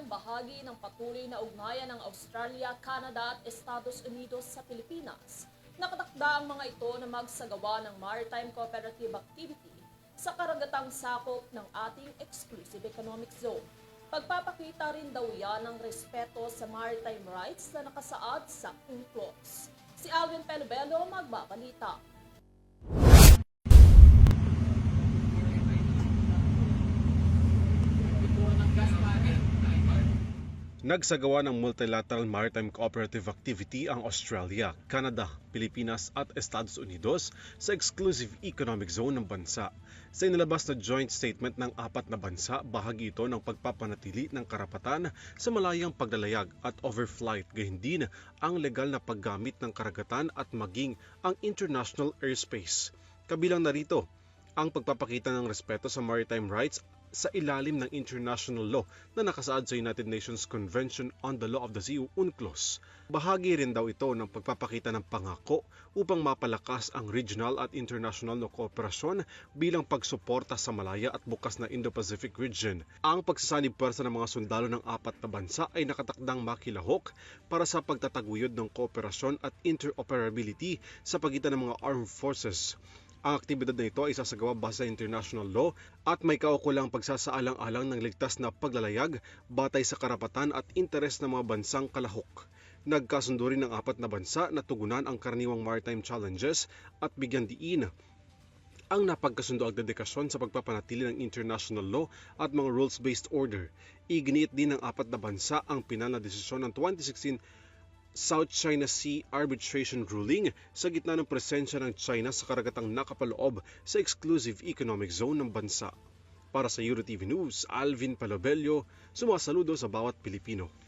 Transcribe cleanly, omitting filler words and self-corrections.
bahagi ng patuloy na ugnayan ng Australia, Canada at Estados Unidos sa Pilipinas. Nakatakda ang mga ito na magsagawa ng maritime cooperative activity sa karagatang sakop ng ating exclusive economic zone. Pagpapakita rin daw yan ng respeto sa maritime rights na nakasaad sa UNCLOS. Si Alvin Pelobelo magbabalita. Nagsagawa ng multilateral maritime cooperative activity ang Australia, Canada, Pilipinas at Estados Unidos sa exclusive economic zone ng bansa. Sa inilabas na joint statement ng apat na bansa, bahagi ito ng pagpapanatili ng karapatan sa malayang paglalayag at overflight, gayon din ang legal na paggamit ng karagatan at maging ang international airspace. Kabilang narito ang pagpapakita ng respeto sa maritime rights sa ilalim ng international law na nakasaad sa United Nations Convention on the Law of the Sea, UNCLOS. Bahagi rin daw ito ng pagpapakita ng pangako upang mapalakas ang regional at international na kooperasyon bilang pagsuporta sa malaya at bukas na Indo-Pacific region. Ang pagsasanib puwersa ng mga sundalo ng apat na bansa ay nakatakdang makilahok para sa pagtataguyod ng kooperasyon at interoperability sa pagitan ng mga armed forces. Ang aktibidad na ito ay sasagawa base sa international law at may kaukulang pagsasaalang-alang ng ligtas na paglalayag batay sa karapatan at interes ng mga bansang kalahok. Nagkasundo rin ng apat na bansa na tugunan ang karaniwang maritime challenges at bigyan diin ang napagkasundo at dedikasyon sa pagpapanatili ng international law at mga rules-based order. Iginiit din ng apat na bansa ang pinal na desisyon ng 2016 South China Sea Arbitration Ruling sa gitna ng presensya ng China sa karagatang nakapaloob sa exclusive economic zone ng bansa. Para sa EuroTV News, Alvin Palobello, sumasaludo sa bawat Pilipino.